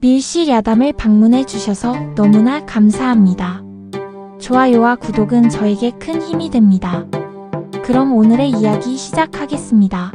밀실 야담을 방문해 주셔서 너무나 감사합니다. 좋아요와 구독은 저에게 큰 힘이 됩니다. 그럼 오늘의 이야기 시작하겠습니다.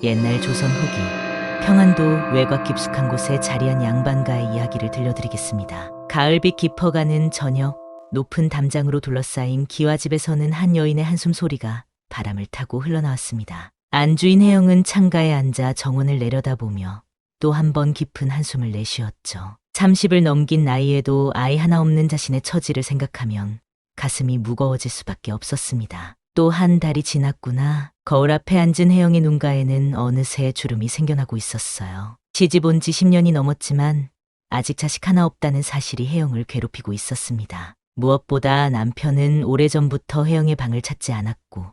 옛날 조선 후기 평안도 외곽 깊숙한 곳에 자리한 양반가의 이야기를 들려드리겠습니다. 가을빛 깊어가는 저녁, 높은 담장으로 둘러싸인 기와집에서는 한 여인의 한숨 소리가 바람을 타고 흘러나왔습니다. 안주인 혜영은 창가에 앉아 정원을 내려다보며 또 한 번 깊은 한숨을 내쉬었죠. 30을 넘긴 나이에도 아이 하나 없는 자신의 처지를 생각하면 가슴이 무거워질 수밖에 없었습니다. 또 한 달이 지났구나. 거울 앞에 앉은 혜영의 눈가에는 어느새 주름이 생겨나고 있었어요. 시집 온 지 10년이 넘었지만 아직 자식 하나 없다는 사실이 혜영을 괴롭히고 있었습니다. 무엇보다 남편은 오래전부터 혜영의 방을 찾지 않았고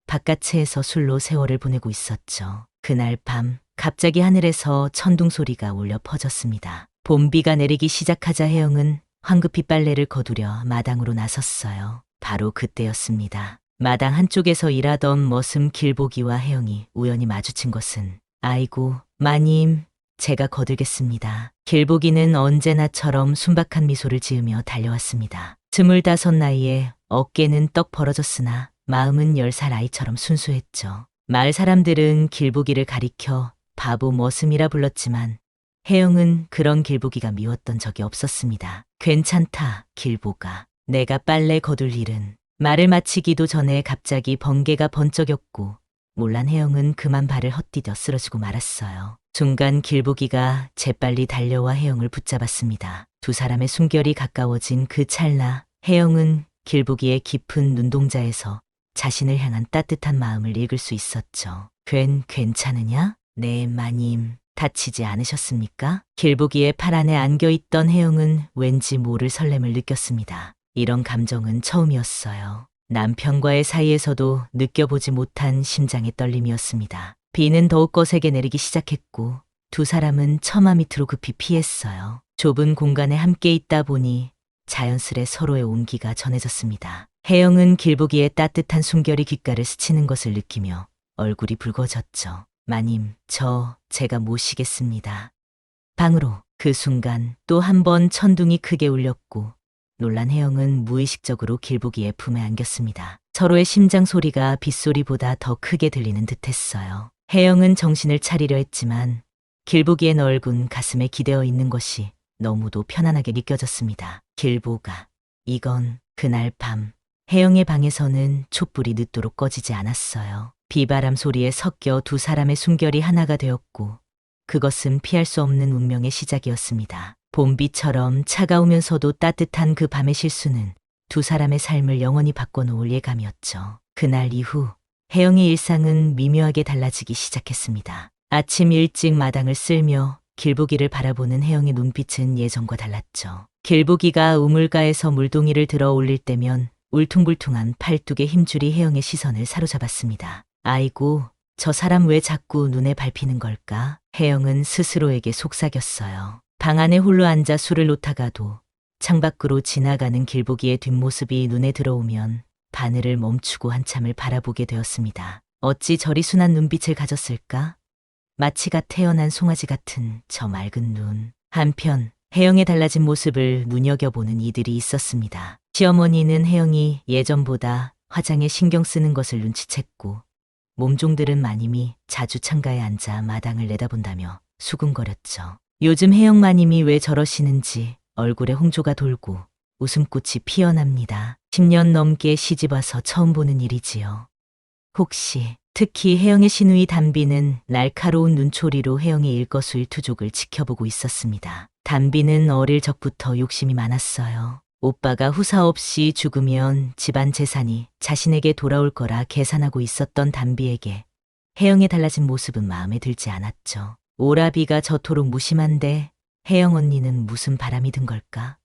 바깥채에서 술로 세월을 보내고 있었죠. 그날 밤 갑자기 하늘에서 천둥 소리가 울려 퍼졌습니다. 봄비가 내리기 시작하자 혜영은 황급히 빨래를 거두려 마당으로 나섰어요. 바로 그때였습니다. 마당 한쪽에서 일하던 머슴 길보기와 혜영이 우연히 마주친 것은 아이고 마님, 제가 거들겠습니다. 길보기는 언제나처럼 순박한 미소를 지으며 달려왔습니다. 25 나이에 어깨는 떡 벌어졌으나 마음은 10살 아이처럼 순수했죠. 마을 사람들은 길보기를 가리켜 바보 머슴이라 불렀지만 혜영은 그런 길보기가 미웠던 적이 없었습니다. 괜찮다, 길보가. 내가 빨래 거둘 일은. 말을 마치기도 전에 갑자기 번개가 번쩍였고 몰란 혜영은 그만 발을 헛디뎌 쓰러지고 말았어요. 순간 길보기가 재빨리 달려와 혜영을 붙잡았습니다. 두 사람의 숨결이 가까워진 그 찰나 혜영은 길보기의 깊은 눈동자에서 자신을 향한 따뜻한 마음을 읽을 수 있었죠. 괜찮으냐? 네, 마님. 다치지 않으셨습니까? 길보기의 팔 안에 안겨있던 혜영은 왠지 모를 설렘을 느꼈습니다. 이런 감정은 처음이었어요. 남편과의 사이에서도 느껴보지 못한 심장의 떨림이었습니다. 비는 더욱 거세게 내리기 시작했고 두 사람은 처마 밑으로 급히 피했어요. 좁은 공간에 함께 있다 보니 자연스레 서로의 온기가 전해졌습니다. 혜영은 길보기의 따뜻한 숨결이 귓가를 스치는 것을 느끼며 얼굴이 붉어졌죠. 마님, 제가 모시겠습니다. 방으로. 그 순간 또 한 번 천둥이 크게 울렸고 놀란 혜영은 무의식적으로 길보기의 품에 안겼습니다. 서로의 심장 소리가 빗소리보다 더 크게 들리는 듯했어요. 혜영은 정신을 차리려 했지만 길보기의 넓은 가슴에 기대어 있는 것이 너무도 편안하게 느껴졌습니다. 길보가. 이건 그날 밤 혜영의 방에서는 촛불이 늦도록 꺼지지 않았어요. 비바람 소리에 섞여 두 사람의 숨결이 하나가 되었고 그것은 피할 수 없는 운명의 시작이었습니다. 봄비처럼 차가우면서도 따뜻한 그 밤의 실수는 두 사람의 삶을 영원히 바꿔놓을 예감이었죠. 그날 이후 혜영의 일상은 미묘하게 달라지기 시작했습니다. 아침 일찍 마당을 쓸며 길보기를 바라보는 혜영의 눈빛은 예전과 달랐죠. 길보기가 우물가에서 물동이를 들어 올릴 때면 울퉁불퉁한 팔뚝의 힘줄이 혜영의 시선을 사로잡았습니다. 아이고, 저 사람 왜 자꾸 눈에 밟히는 걸까? 혜영은 스스로에게 속삭였어요. 방 안에 홀로 앉아 술을 놓다가도 창밖으로 지나가는 길보기의 뒷모습이 눈에 들어오면 바늘을 멈추고 한참을 바라보게 되었습니다. 어찌 저리 순한 눈빛을 가졌을까? 마치가 태어난 송아지 같은 저 맑은 눈. 한편 혜영의 달라진 모습을 눈여겨보는 이들이 있었습니다. 시어머니는 혜영이 예전보다 화장에 신경 쓰는 것을 눈치챘고 몸종들은 마님이 자주 창가에 앉아 마당을 내다본다며 수군거렸죠. 요즘 혜영 마님이 왜 저러시는지 얼굴에 홍조가 돌고 웃음꽃이 피어납니다. 10년 넘게 시집와서 처음 보는 일이지요. 혹시 특히 혜영의 시누이 담비는 날카로운 눈초리로 혜영의 일거수일투족을 지켜보고 있었습니다. 담비는 어릴 적부터 욕심이 많았어요. 오빠가 후사 없이 죽으면 집안 재산이 자신에게 돌아올 거라 계산하고 있었던 담비에게 혜영의 달라진 모습은 마음에 들지 않았죠. 오라비가 저토록 무심한데 혜영 언니는 무슨 바람이 든 걸까?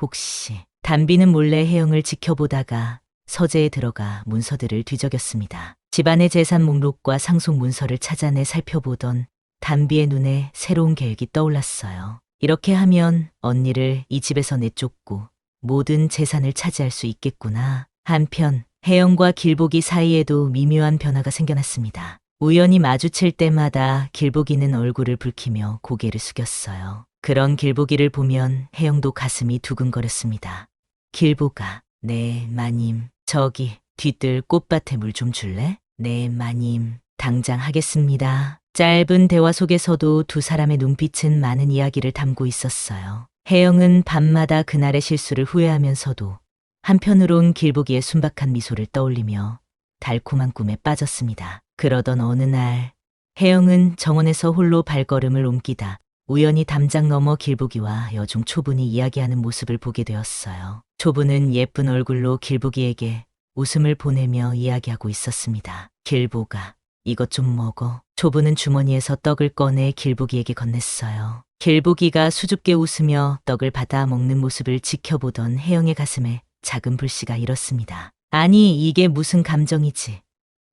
혹시 담비는 몰래 혜영을 지켜보다가 서재에 들어가 문서들을 뒤적였습니다. 집안의 재산 목록과 상속 문서를 찾아내 살펴보던 담비의 눈에 새로운 계획이 떠올랐어요. 이렇게 하면 언니를 이 집에서 내쫓고 모든 재산을 차지할 수 있겠구나. 한편 혜영과 길보기 사이에도 미묘한 변화가 생겨났습니다. 우연히 마주칠 때마다 길보기는 얼굴을 붉히며 고개를 숙였어요. 그런 길보기를 보면 혜영도 가슴이 두근거렸습니다. 길보가, 네, 마님. 저기, 뒤뜰 꽃밭에 물 좀 줄래? 네, 마님. 당장 하겠습니다. 짧은 대화 속에서도 두 사람의 눈빛은 많은 이야기를 담고 있었어요. 혜영은 밤마다 그날의 실수를 후회하면서도 한편으론 길보기의 순박한 미소를 떠올리며 달콤한 꿈에 빠졌습니다. 그러던 어느 날, 혜영은 정원에서 홀로 발걸음을 옮기다 우연히 담장 너머 길보기와 여중 초분이 이야기하는 모습을 보게 되었어요. 초분은 예쁜 얼굴로 길보기에게 웃음을 보내며 이야기하고 있었습니다. 길보가, 이것 좀 먹어. 초분은 주머니에서 떡을 꺼내 길보기에게 건넸어요. 길보기가 수줍게 웃으며 떡을 받아 먹는 모습을 지켜보던 혜영의 가슴에 작은 불씨가 일었습니다. 아니, 이게 무슨 감정이지?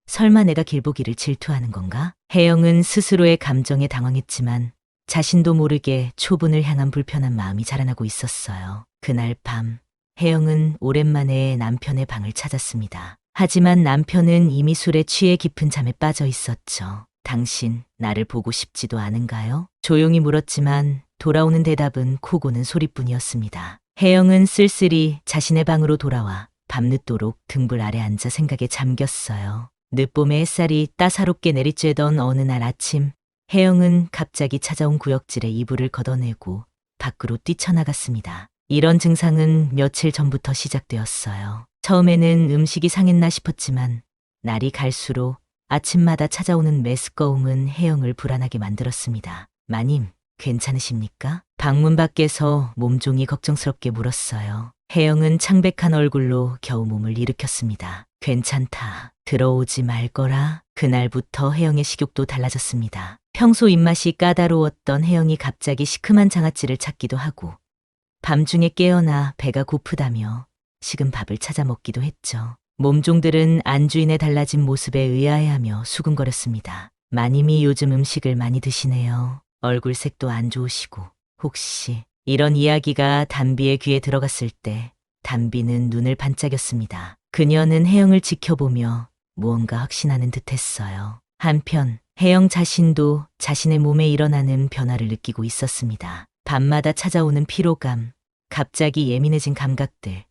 설마 내가 길보기를 질투하는 건가? 혜영은 스스로의 감정에 당황했지만 자신도 모르게 초분을 향한 불편한 마음이 자라나고 있었어요. 그날 밤, 혜영은 오랜만에 남편의 방을 찾았습니다. 하지만 남편은 이미 술에 취해 깊은 잠에 빠져 있었죠. 당신, 나를 보고 싶지도 않은가요? 조용히 물었지만 돌아오는 대답은 코 고는 소리뿐이었습니다. 혜영은 쓸쓸히 자신의 방으로 돌아와 밤늦도록 등불 아래 앉아 생각에 잠겼어요. 늦봄의 햇살이 따사롭게 내리쬐던 어느 날 아침, 혜영은 갑자기 찾아온 구역질에 이불을 걷어내고 밖으로 뛰쳐나갔습니다. 이런 증상은 며칠 전부터 시작되었어요. 처음에는 음식이 상했나 싶었지만 날이 갈수록 아침마다 찾아오는 메스꺼움은 혜영을 불안하게 만들었습니다. 마님, 괜찮으십니까? 방문 밖에서 몸종이 걱정스럽게 물었어요. 혜영은 창백한 얼굴로 겨우 몸을 일으켰습니다. 괜찮다. 들어오지 말거라. 그날부터 혜영의 식욕도 달라졌습니다. 평소 입맛이 까다로웠던 혜영이 갑자기 시큼한 장아찌를 찾기도 하고 밤중에 깨어나 배가 고프다며 식은 밥을 찾아 먹기도 했죠. 몸종들은 안주인의 달라진 모습에 의아해하며 수근거렸습니다. 마님이 요즘 음식을 많이 드시네요. 얼굴색도 안 좋으시고. 혹시 이런 이야기가 담비의 귀에 들어갔을 때 담비는 눈을 반짝였습니다. 그녀는 혜영을 지켜보며 무언가 확신하는 듯했어요. 한편 혜영 자신도 자신의 몸에 일어나는 변화를 느끼고 있었습니다. 밤마다 찾아오는 피로감, 갑자기 예민해진 감각들,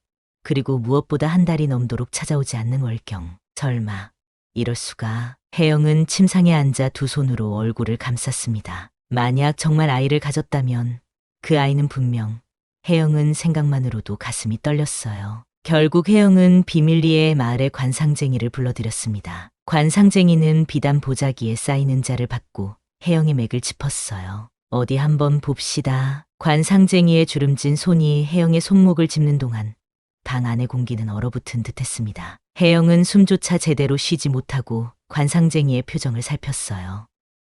그리고 무엇보다 한 달이 넘도록 찾아오지 않는 월경. 설마 이럴 수가. 혜영은 침상에 앉아 두 손으로 얼굴을 감쌌습니다. 만약 정말 아이를 가졌다면 그 아이는 분명. 혜영은 생각만으로도 가슴이 떨렸어요. 결국 혜영은 비밀리에 마을의 관상쟁이를 불러들였습니다. 관상쟁이는 비단 보자기에 쌓이는 자를 받고 혜영의 맥을 짚었어요. 어디 한번 봅시다. 관상쟁이에 주름진 손이 혜영의 손목을 짚는 동안 방 안의 공기는 얼어붙은 듯했습니다. 혜영은 숨조차 제대로 쉬지 못하고 관상쟁이의 표정을 살폈어요.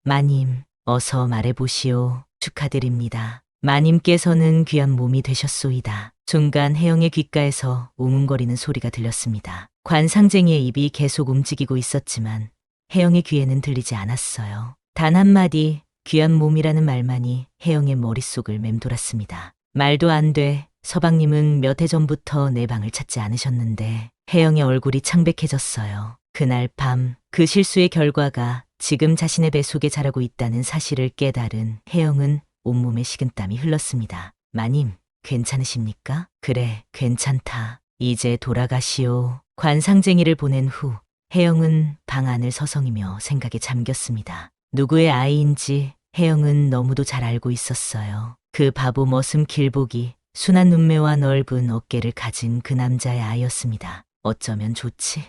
마님, 어서 말해보시오. 축하드립니다. 마님께서는 귀한 몸이 되셨소이다. 순간 혜영의 귓가에서 웅웅거리는 소리가 들렸습니다. 관상쟁이의 입이 계속 움직이고 있었지만 혜영의 귀에는 들리지 않았어요. 단 한마디 귀한 몸이라는 말만이 혜영의 머릿속을 맴돌았습니다. 말도 안 돼. 서방님은 몇 해 전부터 내 방을 찾지 않으셨는데. 혜영의 얼굴이 창백해졌어요. 그날 밤 그 실수의 결과가 지금 자신의 뱃속에 자라고 있다는 사실을 깨달은 혜영은 온몸에 식은땀이 흘렀습니다. 마님, 괜찮으십니까? 그래, 괜찮다. 이제 돌아가시오. 관상쟁이를 보낸 후 혜영은 방 안을 서성이며 생각에 잠겼습니다. 누구의 아이인지 혜영은 너무도 잘 알고 있었어요. 그 바보 머슴 길보기, 순한 눈매와 넓은 어깨를 가진 그 남자의 아이였습니다. 어쩌면 좋지?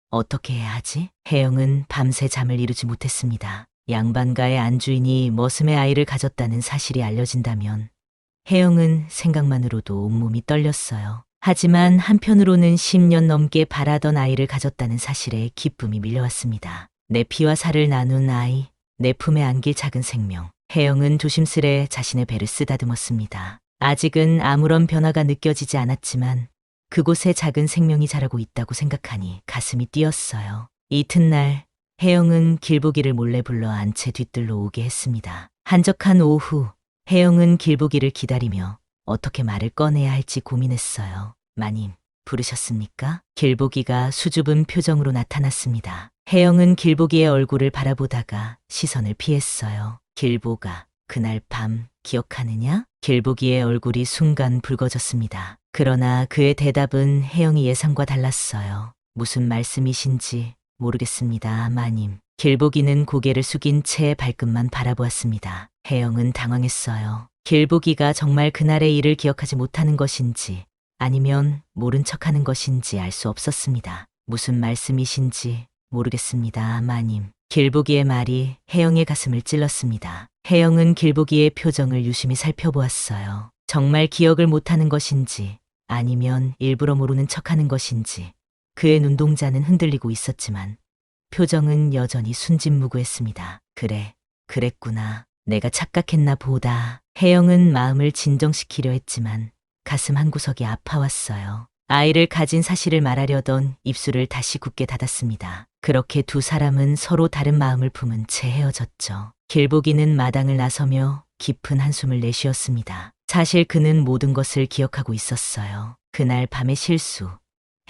어떻게 해야 하지? 혜영은 밤새 잠을 이루지 못했습니다. 양반가의 안주인이 머슴의 아이를 가졌다는 사실이 알려진다면 혜영은 생각만으로도 온몸이 떨렸어요. 하지만 한편으로는 10년 넘게 바라던 아이를 가졌다는 사실에 기쁨이 밀려왔습니다. 내 피와 살을 나눈 아이, 내 품에 안길 작은 생명. 혜영은 조심스레 자신의 배를 쓰다듬었습니다. 아직은 아무런 변화가 느껴지지 않았지만 그곳에 작은 생명이 자라고 있다고 생각하니 가슴이 뛰었어요. 이튿날 혜영은 길보기를 몰래 불러 안채 뒤뜰로 오게 했습니다. 한적한 오후, 혜영은 길보기를 기다리며 어떻게 말을 꺼내야 할지 고민했어요. 마님, 부르셨습니까? 길보기가 수줍은 표정으로 나타났습니다. 혜영은 길보기의 얼굴을 바라보다가 시선을 피했어요. 길보가, 그날 밤 기억하느냐? 길보기의 얼굴이 순간 붉어졌습니다. 그러나 그의 대답은 혜영이 예상과 달랐어요. 무슨 말씀이신지 모르겠습니다, 마님. 길보기는 고개를 숙인 채 발끝만 바라보았습니다. 혜영은 당황했어요. 길보기가 정말 그날의 일을 기억하지 못하는 것인지 아니면 모른 척하는 것인지 알 수 없었습니다. 무슨 말씀이신지 모르겠습니다, 마님. 길보기의 말이 혜영의 가슴을 찔렀습니다. 혜영은 길보기의 표정을 유심히 살펴보았어요. 정말 기억을 못하는 것인지 아니면 일부러 모르는 척하는 것인지 그의 눈동자는 흔들리고 있었지만 표정은 여전히 순진무구했습니다. 그래, 그랬구나. 내가 착각했나 보다. 혜영은 마음을 진정시키려 했지만 가슴 한구석이 아파왔어요. 아이를 가진 사실을 말하려던 입술을 다시 굳게 닫았습니다. 그렇게 두 사람은 서로 다른 마음을 품은 채 헤어졌죠. 길보기는 마당을 나서며 깊은 한숨을 내쉬었습니다. 사실 그는 모든 것을 기억하고 있었어요. 그날 밤의 실수,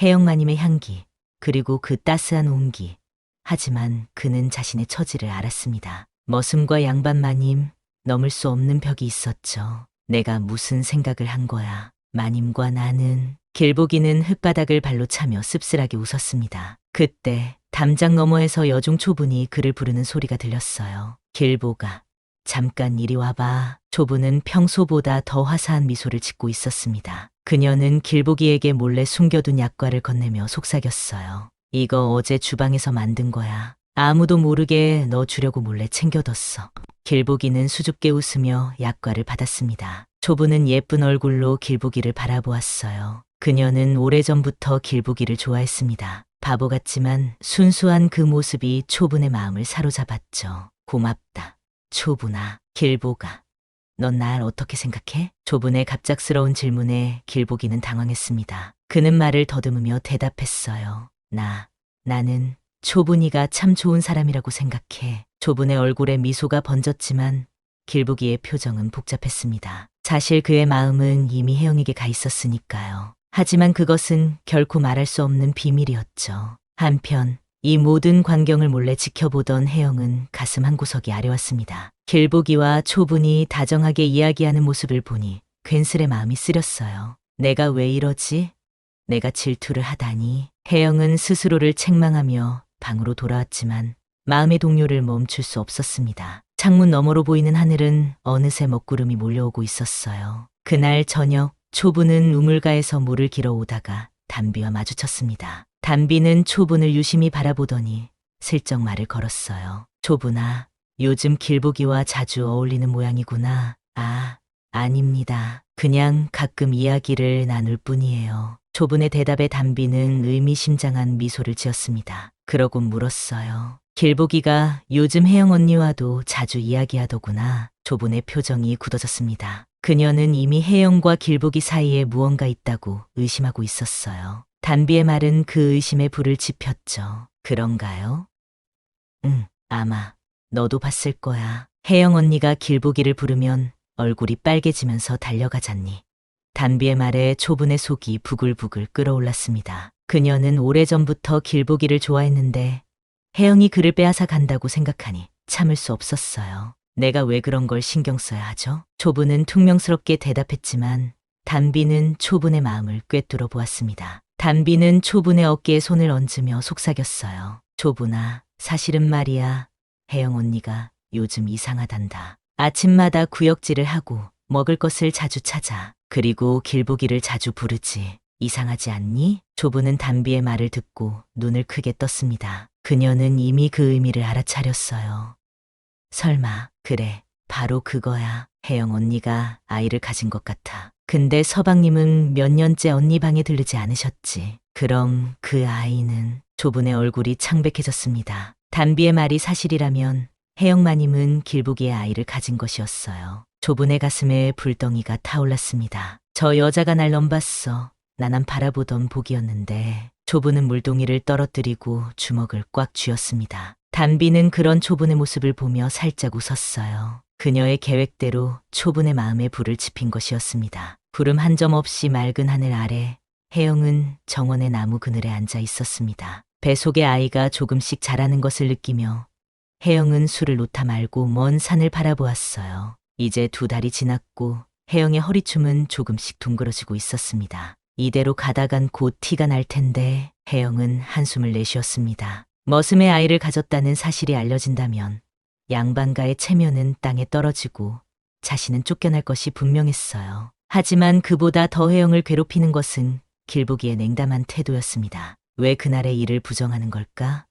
혜영마님의 향기, 그리고 그 따스한 온기. 하지만 그는 자신의 처지를 알았습니다. 머슴과 양반마님, 넘을 수 없는 벽이 있었죠. 내가 무슨 생각을 한 거야. 마님과 나는. 길보기는 흙바닥을 발로 차며 씁쓸하게 웃었습니다. 그때 담장 너머에서 여중 초분이 그를 부르는 소리가 들렸어요. 길보가, 잠깐 이리 와봐. 초분은 평소보다 더 화사한 미소를 짓고 있었습니다. 그녀는 길보기에게 몰래 숨겨둔 약과를 건네며 속삭였어요. 이거 어제 주방에서 만든 거야. 아무도 모르게 너 주려고 몰래 챙겨뒀어. 길보기는 수줍게 웃으며 약과를 받았습니다. 초분은 예쁜 얼굴로 길보기를 바라보았어요. 그녀는 오래전부터 길보기를 좋아했습니다. 바보 같지만 순수한 그 모습이 초분의 마음을 사로잡았죠. 고맙다, 초분아. 길보가, 넌 날 어떻게 생각해? 초분의 갑작스러운 질문에 길보기는 당황했습니다. 그는 말을 더듬으며 대답했어요. 나는 초분이가 참 좋은 사람이라고 생각해. 초분의 얼굴에 미소가 번졌지만 길보기의 표정은 복잡했습니다. 사실 그의 마음은 이미 혜영에게 가 있었으니까요. 하지만 그것은 결코 말할 수 없는 비밀이었죠. 한편 이 모든 광경을 몰래 지켜보던 혜영은 가슴 한구석이 아려왔습니다. 길보기와 초분이 다정하게 이야기하는 모습을 보니 괜스레 마음이 쓰렸어요. 내가 왜 이러지? 내가 질투를 하다니. 혜영은 스스로를 책망하며 방으로 돌아왔지만 마음의 동요를 멈출 수 없었습니다. 창문 너머로 보이는 하늘은 어느새 먹구름이 몰려오고 있었어요. 그날 저녁 초분은 우물가에서 물을 길어 오다가 담비와 마주쳤습니다. 담비는 초분을 유심히 바라보더니 슬쩍 말을 걸었어요. 초분아, 요즘 길보기와 자주 어울리는 모양이구나. 아닙니다. 그냥 가끔 이야기를 나눌 뿐이에요. 초분의 대답에 담비는 의미심장한 미소를 지었습니다. 그러고 물었어요. 길보기가 요즘 혜영 언니와도 자주 이야기하더구나. 초분의 표정이 굳어졌습니다. 그녀는 이미 혜영과 길보기 사이에 무언가 있다고 의심하고 있었어요. 담비의 말은 그 의심에 불을 지폈죠. 그런가요? 응, 아마 너도 봤을 거야. 혜영 언니가 길보기를 부르면 얼굴이 빨개지면서 달려가잖니. 담비의 말에 초분의 속이 부글부글 끓어올랐습니다. 그녀는 오래전부터 길보기를 좋아했는데 혜영이 그를 빼앗아 간다고 생각하니 참을 수 없었어요. 내가 왜 그런 걸 신경 써야 하죠? 초분은 퉁명스럽게 대답했지만 담비는 초분의 마음을 꿰뚫어 보았습니다. 담비는 초분의 어깨에 손을 얹으며 속삭였어요. 초분아, 사실은 말이야. 혜영 언니가 요즘 이상하단다. 아침마다 구역질을 하고 먹을 것을 자주 찾아. 그리고 길보기를 자주 부르지. 이상하지 않니? 초분은 담비의 말을 듣고 눈을 크게 떴습니다. 그녀는 이미 그 의미를 알아차렸어요. 설마, 그래, 바로 그거야. 혜영 언니가 아이를 가진 것 같아. 근데 서방님은 몇 년째 언니 방에 들르지 않으셨지. 그럼 그 아이는? 초분의 얼굴이 창백해졌습니다. 담비의 말이 사실이라면 혜영마님은 길보기의 아이를 가진 것이었어요. 초분의 가슴에 불덩이가 타올랐습니다. 저 여자가 날 넘봤어. 나만 바라보던 복이었는데. 초분은 물동이를 떨어뜨리고 주먹을 꽉 쥐었습니다. 담비는 그런 초분의 모습을 보며 살짝 웃었어요. 그녀의 계획대로 초분의 마음에 불을 지핀 것이었습니다. 구름 한 점 없이 맑은 하늘 아래 혜영은 정원의 나무 그늘에 앉아 있었습니다. 배 속의 아이가 조금씩 자라는 것을 느끼며 혜영은 술을 놓다 말고 먼 산을 바라보았어요. 이제 2달이 지났고 혜영의 허리춤은 조금씩 둥그러지고 있었습니다. 이대로 가다간 곧 티가 날 텐데 혜영은 한숨을 내쉬었습니다. 머슴의 아이를 가졌다는 사실이 알려진다면 양반가의 체면은 땅에 떨어지고 자신은 쫓겨날 것이 분명했어요. 하지만 그보다 더 혜영을 괴롭히는 것은 길보기의 냉담한 태도였습니다. 왜 그날의 일을 부정하는 걸까?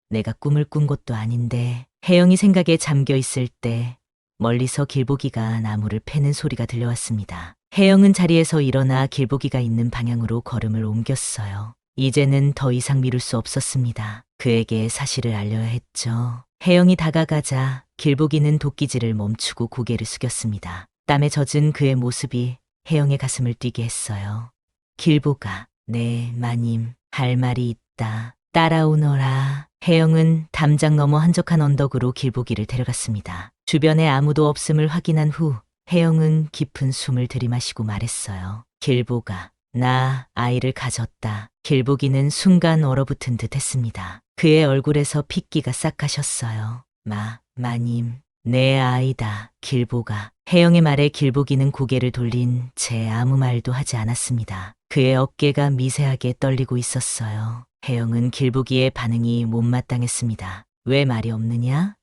내가 꿈을 꾼 것도 아닌데. 혜영이 생각에 잠겨 있을 때 멀리서 길보기가 나무를 패는 소리가 들려왔습니다. 혜영은 자리에서 일어나 길보기가 있는 방향으로 걸음을 옮겼어요. 이제는 더 이상 미룰 수 없었습니다. 그에게 사실을 알려야 했죠. 혜영이 다가가자 길보기는 도끼질을 멈추고 고개를 숙였습니다. 땀에 젖은 그의 모습이 혜영의 가슴을 뛰게 했어요. 길보가, 네, 마님, 할 말이 있다. 따라오너라. 혜영은 담장 너머 한적한 언덕으로 길보기를 데려갔습니다. 주변에 아무도 없음을 확인한 후 혜영은 깊은 숨을 들이마시고 말했어요. 길보가, 나 아이를 가졌다. 길보기는 순간 얼어붙은 듯 했습니다. 그의 얼굴에서 핏기가 싹 가셨어요. 마님, 내 아이다. 길보가. 혜영의 말에 길보기는 고개를 돌린 채 아무 말도 하지 않았습니다. 그의 어깨가 미세하게 떨리고 있었어요. 혜영은 길보기의 반응이 못마땅했습니다. 왜 말이 없느냐?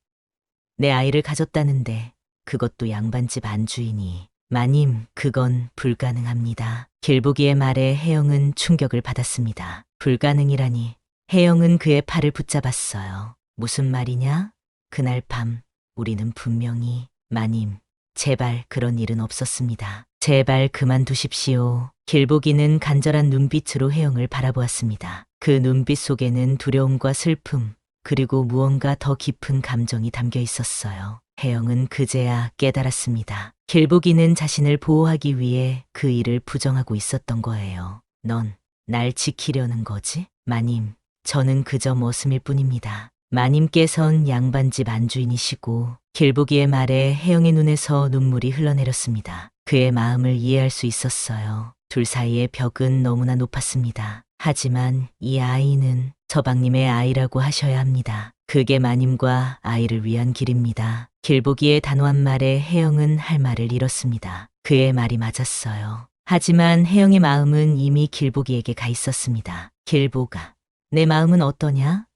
내 아이를 가졌다는데 그것도 양반집 안주인이. 마님, 그건 불가능합니다. 길보기의 말에 혜영은 충격을 받았습니다. 불가능이라니. 혜영은 그의 팔을 붙잡았어요. 무슨 말이냐? 그날 밤 우리는 분명히. 마님, 제발 그런 일은 없었습니다. 제발 그만두십시오. 길보기는 간절한 눈빛으로 혜영을 바라보았습니다. 그 눈빛 속에는 두려움과 슬픔, 그리고 무언가 더 깊은 감정이 담겨 있었어요. 혜영은 그제야 깨달았습니다. 길보기는 자신을 보호하기 위해 그 일을 부정하고 있었던 거예요. 넌 날 지키려는 거지? 마님, 저는 그저 머슴일 뿐입니다. 마님께선 양반집 안주인이시고. 길보기의 말에 혜영의 눈에서 눈물이 흘러내렸습니다. 그의 마음을 이해할 수 있었어요. 둘 사이의 벽은 너무나 높았습니다. 하지만 이 아이는 서방님의 아이라고 하셔야 합니다. 그게 마님과 아이를 위한 길입니다. 길보기의 단호한 말에 혜영은 할 말을 잃었습니다. 그의 말이 맞았어요. 하지만 혜영의 마음은 이미 길보기에게 가 있었습니다. 길보가, 내 마음은 어떠냐?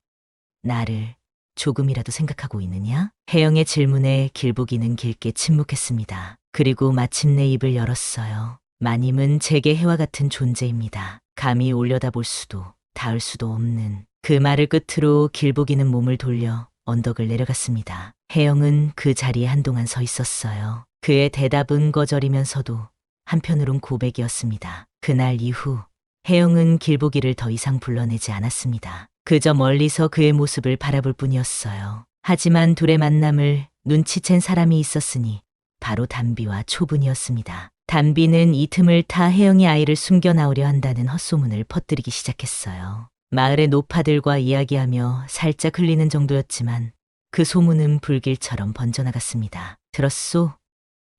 나를 조금이라도 생각하고 있느냐? 혜영의 질문에 길보기는 길게 침묵했습니다. 그리고 마침내 입을 열었어요. 마님은 제게 해와 같은 존재입니다. 감히 올려다볼 수도 닿을 수도 없는. 그 말을 끝으로 길보기는 몸을 돌려 언덕을 내려갔습니다. 혜영은 그 자리에 한동안 서 있었어요. 그의 대답은 거절이면서도 한편으론 고백이었습니다. 그날 이후 혜영은 길보기를 더 이상 불러내지 않았습니다. 그저 멀리서 그의 모습을 바라볼 뿐이었어요. 하지만 둘의 만남을 눈치챈 사람이 있었으니 바로 담비와 초분이었습니다. 담비는 이 틈을 타 혜영이 아이를 숨겨 나오려 한다는 헛소문을 퍼뜨리기 시작했어요. 마을의 노파들과 이야기하며 살짝 흘리는 정도였지만 그 소문은 불길처럼 번져나갔습니다. 들었소?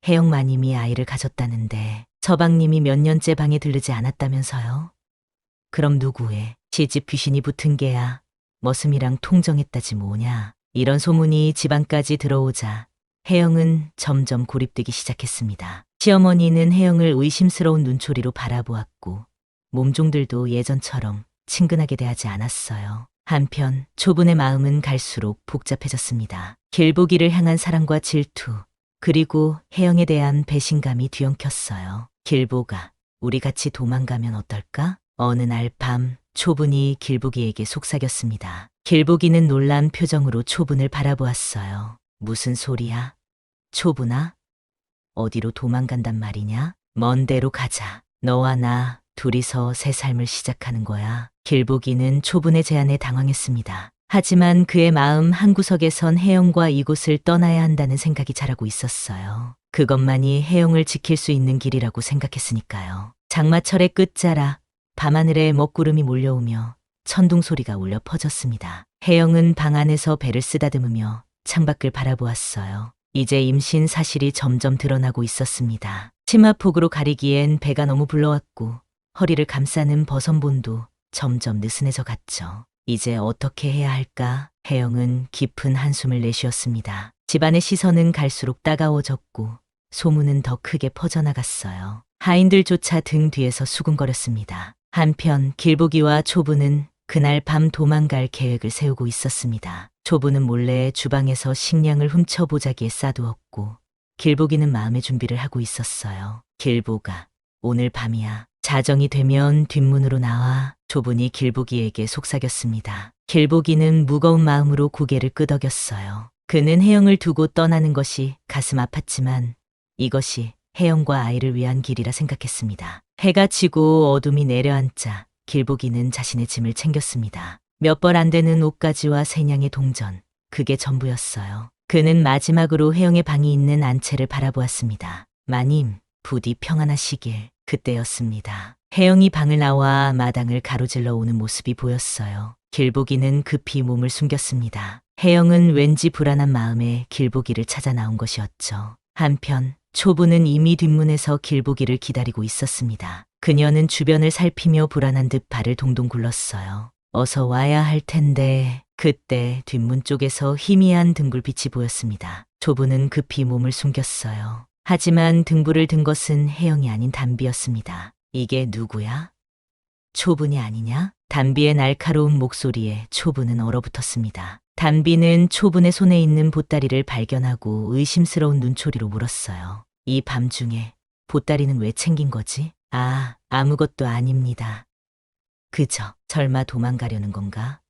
혜영 마님이 아이를 가졌다는데 서방님이 몇 년째 방에 들르지 않았다면서요? 그럼 누구의 시집 귀신이 붙은 게야 머슴이랑 통정했다지 뭐냐. 이런 소문이 집안까지 들어오자 혜영은 점점 고립되기 시작했습니다. 시어머니는 혜영을 의심스러운 눈초리로 바라보았고 몸종들도 예전처럼 친근하게 대하지 않았어요. 한편 초분의 마음은 갈수록 복잡해졌습니다. 길보기를 향한 사랑과 질투, 그리고 혜영에 대한 배신감이 뒤엉켰어요. 길보가, 우리 같이 도망가면 어떨까? 어느 날 밤 초분이 길보기에게 속삭였습니다. 길보기는 놀란 표정으로 초분을 바라보았어요. 무슨 소리야? 초분아? 어디로 도망간단 말이냐? 먼 데로 가자. 너와 나 둘이서 새 삶을 시작하는 거야. 길보기는 초분의 제안에 당황했습니다. 하지만 그의 마음 한구석에선 혜영과 이곳을 떠나야 한다는 생각이 자라고 있었어요. 그것만이 혜영을 지킬 수 있는 길이라고 생각했으니까요. 장마철의 끝자락, 밤하늘에 먹구름이 몰려오며 천둥 소리가 울려 퍼졌습니다. 혜영은 방 안에서 배를 쓰다듬으며 창밖을 바라보았어요. 이제 임신 사실이 점점 드러나고 있었습니다. 치마폭으로 가리기엔 배가 너무 불러왔고 허리를 감싸는 버선본도 점점 느슨해져 갔죠. 이제 어떻게 해야 할까? 혜영은 깊은 한숨을 내쉬었습니다. 집안의 시선은 갈수록 따가워졌고 소문은 더 크게 퍼져나갔어요. 하인들조차 등 뒤에서 수군거렸습니다. 한편 길보기와 초부는 그날 밤 도망갈 계획을 세우고 있었습니다. 초부는 몰래 주방에서 식량을 훔쳐 보자기에 싸두었고 길보기는 마음의 준비를 하고 있었어요. 길보가 오늘 밤이야. 자정이 되면 뒷문으로 나와. 초분이 길보기에게 속삭였습니다. 길보기는 무거운 마음으로 고개를 끄덕였어요. 그는 혜영을 두고 떠나는 것이 가슴 아팠지만 이것이 혜영과 아이를 위한 길이라 생각했습니다. 해가 지고 어둠이 내려앉자 길보기는 자신의 짐을 챙겼습니다. 몇 벌 안 되는 옷가지와 세냥의 동전, 그게 전부였어요. 그는 마지막으로 혜영의 방이 있는 안채를 바라보았습니다. 마님, 부디 평안하시길. 그때였습니다. 혜영이 방을 나와 마당을 가로질러 오는 모습이 보였어요. 길보기는 급히 몸을 숨겼습니다. 혜영은 왠지 불안한 마음에 길보기를 찾아 나온 것이었죠. 한편 초부는 이미 뒷문에서 길보기를 기다리고 있었습니다. 그녀는 주변을 살피며 불안한 듯 발을 동동 굴렀어요. 어서 와야 할 텐데. 그때 뒷문 쪽에서 희미한 등불빛이 보였습니다. 초부는 급히 몸을 숨겼어요. 하지만 등불을 든 것은 혜영이 아닌 담비였습니다. 이게 누구야? 초분이 아니냐? 담비의 날카로운 목소리에 초부는 얼어붙었습니다. 담비는 초분의 손에 있는 보따리를 발견하고 의심스러운 눈초리로 물었어요. 이 밤중에 보따리는 왜 챙긴 거지? 아무것도 아닙니다. 그저 설마 도망가려는 건가?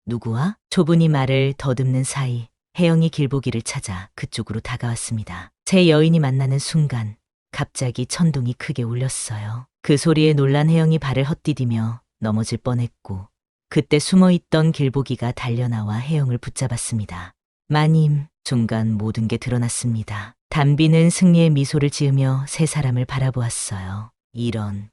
누구와? 초분이 말을 더듬는 사이 혜영이 길보기를 찾아 그쪽으로 다가왔습니다. 제 여인이 만나는 순간 갑자기 천둥이 크게 울렸어요. 그 소리에 놀란 혜영이 발을 헛디디며 넘어질 뻔했고 그때 숨어있던 길보기가 달려나와 혜영을 붙잡았습니다. 마님, 순간 모든 게 드러났습니다. 담비는 승리의 미소를 지으며 세 사람을 바라보았어요. 이런,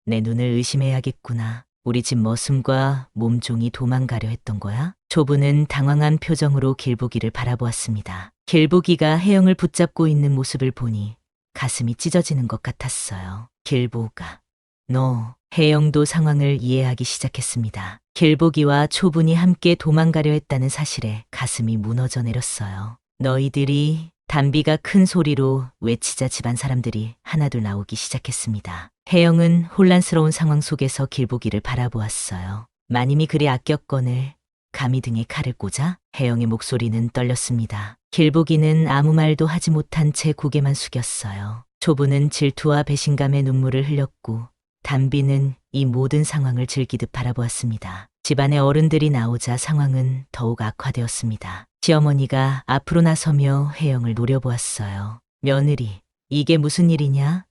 내 눈을 의심해야겠구나. 우리 집 머슴과 몸종이 도망가려 했던 거야? 초부는 당황한 표정으로 길보기를 바라보았습니다. 길보기가 혜영을 붙잡고 있는 모습을 보니 가슴이 찢어지는 것 같았어요. 길보가, 너. 혜영도 상황을 이해하기 시작했습니다. 길보기와 초분이 함께 도망가려 했다는 사실에 가슴이 무너져 내렸어요. 너희들이. 담비가 큰 소리로 외치자 집안 사람들이 하나둘 나오기 시작했습니다. 혜영은 혼란스러운 상황 속에서 길보기를 바라보았어요. 마님이 그리 아꼈거늘 감히 등에 칼을 꽂아? 혜영의 목소리는 떨렸습니다. 길보기는 아무 말도 하지 못한 채 고개만 숙였어요. 초부는 질투와 배신감에 눈물을 흘렸고 담비는 이 모든 상황을 즐기듯 바라보았습니다. 집안의 어른들이 나오자 상황은 더욱 악화되었습니다. 시어머니가 앞으로 나서며 혜영을 노려보았어요. 며느리, 이게 무슨 일이냐?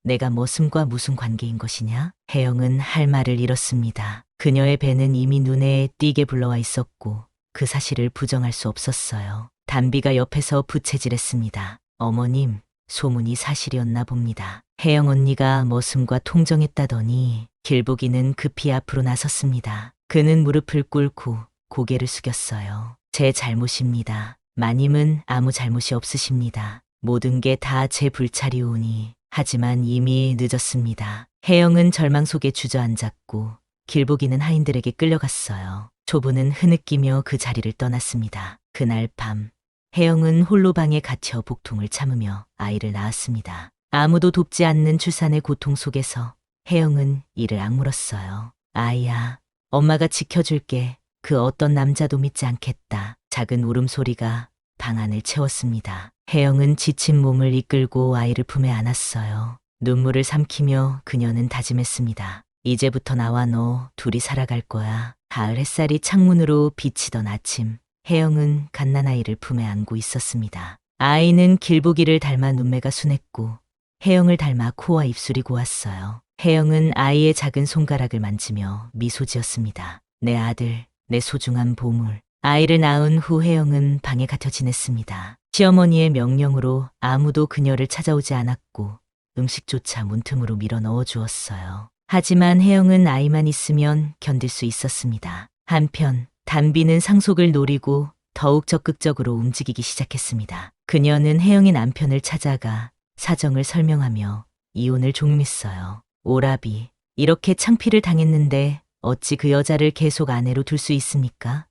내가 머슴과 무슨 관계인 것이냐? 혜영은 할 말을 잃었습니다. 그녀의 배는 이미 눈에 띄게 불러와 있었고 그 사실을 부정할 수 없었어요. 담비가 옆에서 부채질했습니다. 어머님, 소문이 사실이었나 봅니다. 혜영 언니가 머슴과 통정했다더니. 길보기는 급히 앞으로 나섰습니다. 그는 무릎을 꿇고 고개를 숙였어요. 제 잘못입니다. 마님은 아무 잘못이 없으십니다. 모든 게 다 제 불찰이오니. 하지만 이미 늦었습니다. 혜영은 절망 속에 주저앉았고 길보기는 하인들에게 끌려갔어요. 초부는 흐느끼며 그 자리를 떠났습니다. 그날 밤 혜영은 홀로 방에 갇혀 복통을 참으며 아이를 낳았습니다. 아무도 돕지 않는 출산의 고통 속에서 혜영은 이를 악물었어요. 아이야, 엄마가 지켜줄게. 그 어떤 남자도 믿지 않겠다. 작은 울음소리가 방 안을 채웠습니다. 혜영은 지친 몸을 이끌고 아이를 품에 안았어요. 눈물을 삼키며 그녀는 다짐했습니다. 이제부터 나와 너 둘이 살아갈 거야. 가을 햇살이 창문으로 비치던 아침, 혜영은 갓난아이를 품에 안고 있었습니다. 아이는 길보기를 닮아 눈매가 순했고 혜영을 닮아 코와 입술이 고왔어요. 혜영은 아이의 작은 손가락을 만지며 미소 지었습니다. 내 아들, 내 소중한 보물. 아이를 낳은 후 혜영은 방에 갇혀 지냈습니다. 시어머니의 명령으로 아무도 그녀를 찾아오지 않았고 음식조차 문틈으로 밀어 넣어 주었어요. 하지만 혜영은 아이만 있으면 견딜 수 있었습니다. 한편 담비는 상속을 노리고 더욱 적극적으로 움직이기 시작했습니다. 그녀는 혜영의 남편을 찾아가 사정을 설명하며 이혼을 종mis어요. 오라비, 이렇게 창피를 당했는데 어찌 그 여자를 계속 아내로 둘 수 있습니까?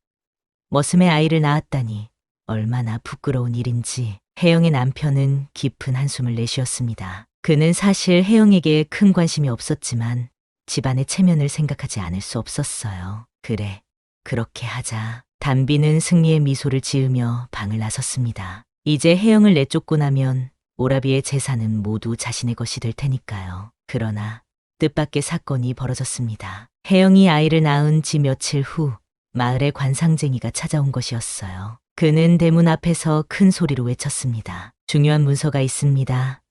머슴의 아이를 낳았다니 얼마나 부끄러운 일인지 혜영의 남편은 깊은 한숨을 내쉬었습니다. 그는 사실 혜영에게 큰 관심이 없었지만 집안의 체면을 생각하지 않을 수 없었어요. 그래, 그렇게 하자. 담비는 승리의 미소를 지으며 방을 나섰습니다. 이제 혜영을 내쫓고 나면 오라비의 재산은 모두 자신의 것이 될 테니까요. 그러나 뜻밖의 사건이 벌어졌습니다. 혜영이 아이를 낳은 지 며칠 후 마을에 관상쟁이가 찾아온 것이었어요. 그는 대문 앞에서 큰 소리로 외쳤습니다. 중요한 문서가 있습니다.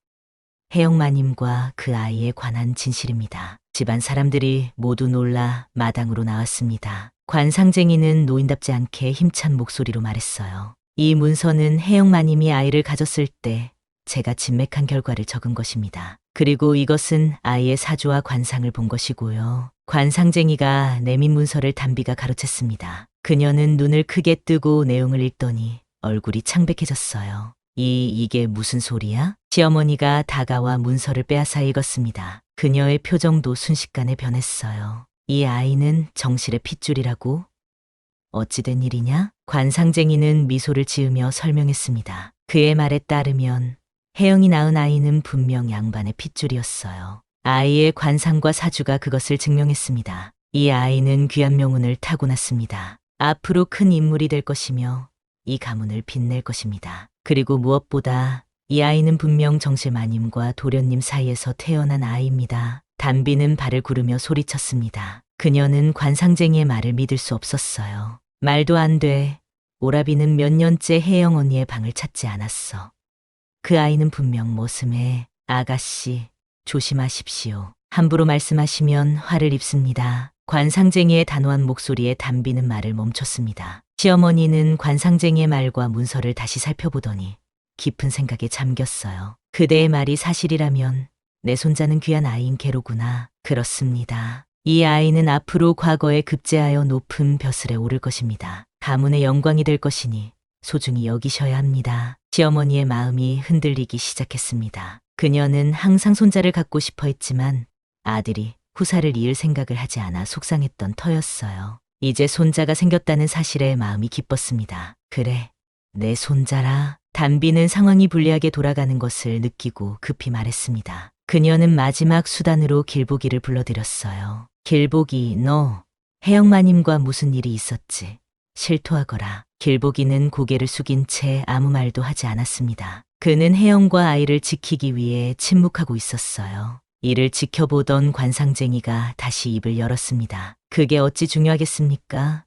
혜영 마님과 그 아이에 관한 진실입니다. 집안 사람들이 모두 놀라 마당으로 나왔습니다. 관상쟁이는 노인답지 않게 힘찬 목소리로 말했어요. 이 문서는 혜영 마님이 아이를 가졌을 때 제가 진맥한 결과를 적은 것입니다. 그리고 이것은 아이의 사주와 관상을 본 것이고요. 관상쟁이가 내민 문서를 담비가 가로챘습니다. 그녀는 눈을 크게 뜨고 내용을 읽더니 얼굴이 창백해졌어요. 이게 무슨 소리야? 시어머니가 다가와 문서를 빼앗아 읽었습니다. 그녀의 표정도 순식간에 변했어요. 이 아이는 정실의 핏줄이라고? 어찌된 일이냐? 관상쟁이는 미소를 지으며 설명했습니다. 그의 말에 따르면 혜영이 낳은 아이는 분명 양반의 핏줄이었어요. 아이의 관상과 사주가 그것을 증명했습니다. 이 아이는 귀한 명운을 타고났습니다. 앞으로 큰 인물이 될 것이며 이 가문을 빛낼 것입니다. 그리고 무엇보다 이 아이는 분명 정실마님과 도련님 사이에서 태어난 아이입니다. 담비는 발을 구르며 소리쳤습니다. 그녀는 관상쟁이의 말을 믿을 수 없었어요. 말도 안 돼. 오라비는 몇 년째 혜영 언니의 방을 찾지 않았어. 그 아이는 분명 머슴해. 아가씨, 조심하십시오. 함부로 말씀하시면 화를 입습니다. 관상쟁이의 단호한 목소리에 담비는 말을 멈췄습니다. 시어머니는 관상쟁이의 말과 문서를 다시 살펴보더니 깊은 생각에 잠겼어요. 그대의 말이 사실이라면 내 손자는 귀한 아이인 게로구나. 그렇습니다. 이 아이는 앞으로 과거에 급제하여 높은 벼슬에 오를 것입니다. 가문의 영광이 될 것이니 소중히 여기셔야 합니다. 시어머니의 마음이 흔들리기 시작했습니다. 그녀는 항상 손자를 갖고 싶어 했지만 아들이 후사를 이을 생각을 하지 않아 속상했던 터였어요. 이제 손자가 생겼다는 사실에 마음이 기뻤습니다. 그래, 내 손자라. 담비는 상황이 불리하게 돌아가는 것을 느끼고 급히 말했습니다. 그녀는 마지막 수단으로 길보기를 불러들였어요. 길보기, 너 혜영마님과 무슨 일이 있었지? 실토하거라. 길보기는 고개를 숙인 채 아무 말도 하지 않았습니다. 그는 혜영과 아이를 지키기 위해 침묵하고 있었어요. 이를 지켜보던 관상쟁이가 다시 입을 열었습니다. 그게 어찌 중요하겠습니까?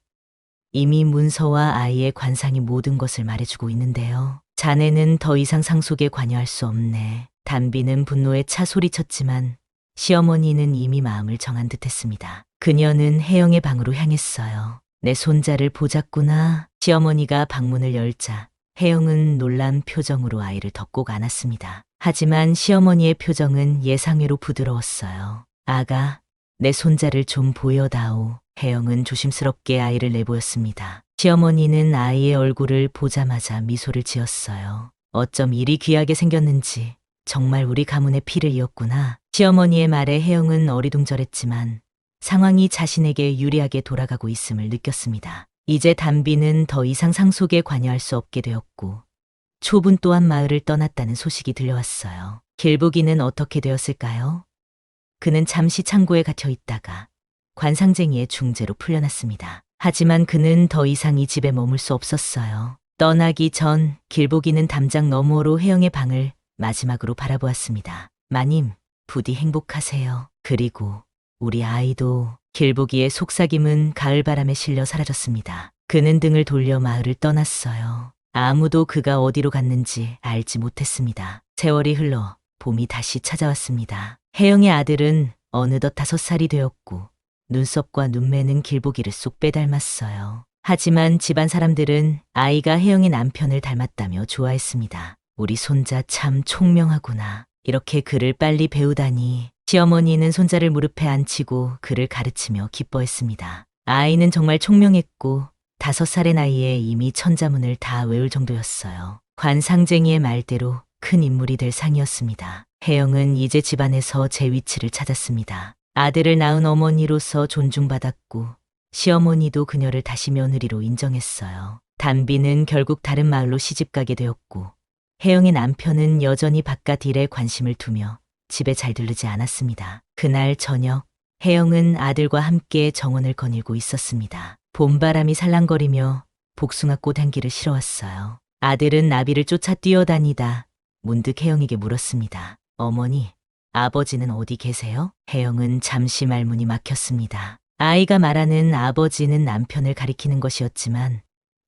이미 문서와 아이의 관상이 모든 것을 말해주고 있는데요. 자네는 더 이상 상속에 관여할 수 없네. 담비는 분노에 차 소리쳤지만 시어머니는 이미 마음을 정한 듯했습니다. 그녀는 혜영의 방으로 향했어요. 내 손자를 보자꾸나. 시어머니가 방문을 열자 혜영은 놀란 표정으로 아이를 덮고 안았습니다. 하지만 시어머니의 표정은 예상외로 부드러웠어요. 아가, 내 손자를 좀 보여다오. 혜영은 조심스럽게 아이를 내보였습니다. 시어머니는 아이의 얼굴을 보자마자 미소를 지었어요. 어쩜 이리 귀하게 생겼는지 정말 우리 가문의 피를 이었구나. 시어머니의 말에 혜영은 어리둥절했지만 상황이 자신에게 유리하게 돌아가고 있음을 느꼈습니다. 이제 담비는 더 이상 상속에 관여할 수 없게 되었고 초분 또한 마을을 떠났다는 소식이 들려왔어요. 길보기는 어떻게 되었을까요? 그는 잠시 창고에 갇혀 있다가 관상쟁이의 중재로 풀려났습니다. 하지만 그는 더 이상 이 집에 머물 수 없었어요. 떠나기 전 길보기는 담장 너머로 혜영의 방을 마지막으로 바라보았습니다. 마님, 부디 행복하세요. 그리고 우리 아이도. 길보기의 속삭임은 가을바람에 실려 사라졌습니다. 그는 등을 돌려 마을을 떠났어요. 아무도 그가 어디로 갔는지 알지 못했습니다. 세월이 흘러 봄이 다시 찾아왔습니다. 혜영의 아들은 어느덧 5살이 되었고 눈썹과 눈매는 길보기를 쏙 빼닮았어요. 하지만 집안 사람들은 아이가 혜영의 남편을 닮았다며 좋아했습니다. 우리 손자 참 총명하구나. 이렇게 글을 빨리 배우다니. 시어머니는 손자를 무릎에 앉히고 글을 가르치며 기뻐했습니다. 아이는 정말 총명했고 5살의 나이에 이미 천자문을 다 외울 정도였어요. 관상쟁이의 말대로 큰 인물이 될 상이었습니다. 혜영은 이제 집안에서 제 위치를 찾았습니다. 아들을 낳은 어머니로서 존중받았고 시어머니도 그녀를 다시 며느리로 인정했어요. 단비는 결국 다른 마을로 시집가게 되었고 혜영의 남편은 여전히 바깥 일에 관심을 두며 집에 잘 들르지 않았습니다. 그날 저녁 혜영은 아들과 함께 정원을 거닐고 있었습니다. 봄바람이 살랑거리며 복숭아꽃 향기를 실어왔어요. 아들은 나비를 쫓아 뛰어다니다 문득 혜영에게 물었습니다. 어머니, 아버지는 어디 계세요? 혜영은 잠시 말문이 막혔습니다. 아이가 말하는 아버지는 남편을 가리키는 것이었지만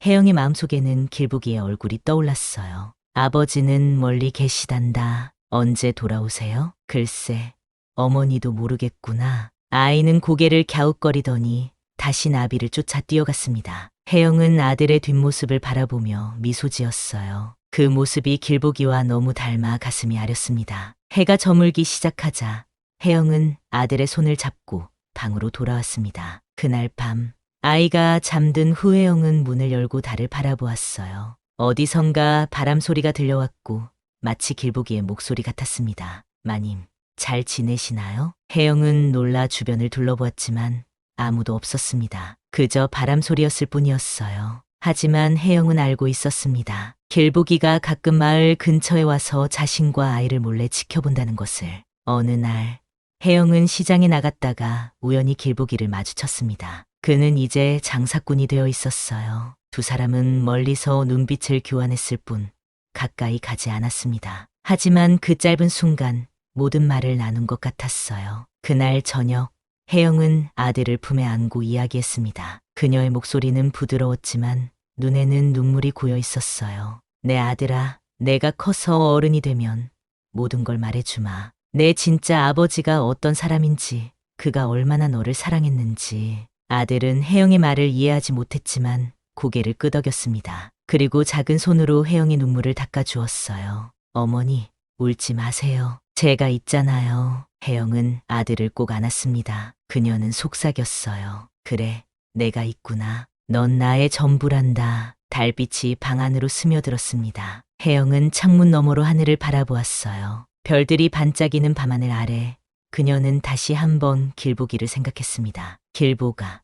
혜영의 마음속에는 길보기의 얼굴이 떠올랐어요. 아버지는 멀리 계시단다. 언제 돌아오세요? 글쎄, 어머니도 모르겠구나. 아이는 고개를 갸웃거리더니 다시 나비를 쫓아 뛰어갔습니다. 혜영은 아들의 뒷모습을 바라보며 미소 지었어요. 그 모습이 길보기와 너무 닮아 가슴이 아렸습니다. 해가 저물기 시작하자 혜영은 아들의 손을 잡고 방으로 돌아왔습니다. 그날 밤 아이가 잠든 후 혜영은 문을 열고 달을 바라보았어요. 어디선가 바람 소리가 들려왔고 마치 길보기의 목소리 같았습니다. 마님, 잘 지내시나요? 혜영은 놀라 주변을 둘러보았지만 아무도 없었습니다. 그저 바람 소리였을 뿐이었어요. 하지만 혜영은 알고 있었습니다. 길보기가 가끔 마을 근처에 와서 자신과 아이를 몰래 지켜본다는 것을. 어느 날 혜영은 시장에 나갔다가 우연히 길보기를 마주쳤습니다. 그는 이제 장사꾼이 되어 있었어요. 두 사람은 멀리서 눈빛을 교환했을 뿐 가까이 가지 않았습니다. 하지만 그 짧은 순간 모든 말을 나눈 것 같았어요. 그날 저녁 혜영은 아들을 품에 안고 이야기했습니다. 그녀의 목소리는 부드러웠지만 눈에는 눈물이 고여 있었어요. 내 아들아, 내가 커서 어른이 되면 모든 걸 말해주마. 내 진짜 아버지가 어떤 사람인지, 그가 얼마나 너를 사랑했는지. 아들은 혜영의 말을 이해하지 못했지만 고개를 끄덕였습니다. 그리고 작은 손으로 혜영의 눈물을 닦아주었어요. 어머니, 울지 마세요. 제가 있잖아요. 혜영은 아들을 꼭 안았습니다. 그녀는 속삭였어요. 그래, 내가 있구나. 넌 나의 전부란다. 달빛이 방 안으로 스며들었습니다. 혜영은 창문 너머로 하늘을 바라보았어요. 별들이 반짝이는 밤하늘 아래 그녀는 다시 한번 길보기를 생각했습니다. 길보가,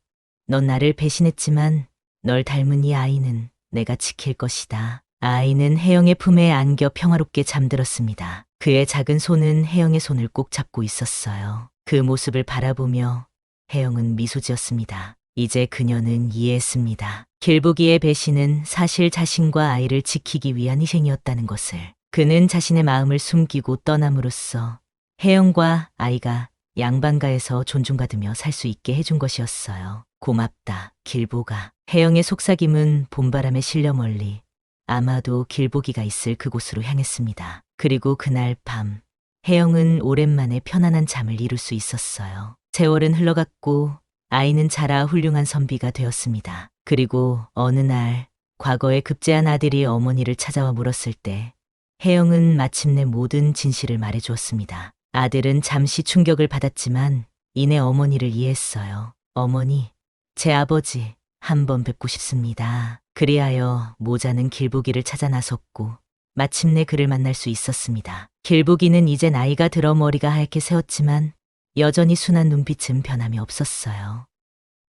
넌 나를 배신했지만 널 닮은 이 아이는 내가 지킬 것이다. 아이는 혜영의 품에 안겨 평화롭게 잠들었습니다. 그의 작은 손은 혜영의 손을 꼭 잡고 있었어요. 그 모습을 바라보며 혜영은 미소 지었습니다. 이제 그녀는 이해했습니다. 길보기의 배신은 사실 자신과 아이를 지키기 위한 희생이었다는 것을. 그는 자신의 마음을 숨기고 떠남으로써 혜영과 아이가 양반가에서 존중받으며 살 수 있게 해준 것이었어요. 고맙다, 길보가. 혜영의 속삭임은 봄바람에 실려 멀리 아마도 길보기가 있을 그곳으로 향했습니다. 그리고 그날 밤 혜영은 오랜만에 편안한 잠을 이룰 수 있었어요. 세월은 흘러갔고 아이는 자라 훌륭한 선비가 되었습니다. 그리고 어느 날 과거에 급제한 아들이 어머니를 찾아와 물었을 때 혜영은 마침내 모든 진실을 말해주었습니다. 아들은 잠시 충격을 받았지만 이내 어머니를 이해했어요. 어머니, 제 아버지 한번 뵙고 싶습니다. 그리하여 모자는 길보기를 찾아 나섰고 마침내 그를 만날 수 있었습니다. 길보기는 이제 나이가 들어 머리가 하얗게 새었지만 여전히 순한 눈빛은 변함이 없었어요.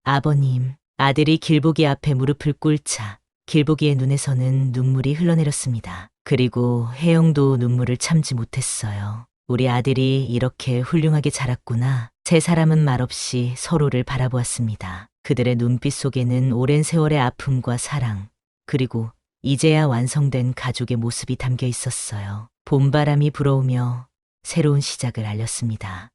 아버님, 아들이 길보기 앞에 무릎을 꿇자 길보기의 눈에서는 눈물이 흘러내렸습니다. 그리고 혜영도 눈물을 참지 못했어요. 우리 아들이 이렇게 훌륭하게 자랐구나. 세 사람은 말없이 서로를 바라보았습니다. 그들의 눈빛 속에는 오랜 세월의 아픔과 사랑, 그리고 이제야 완성된 가족의 모습이 담겨 있었어요. 봄바람이 불어오며 새로운 시작을 알렸습니다.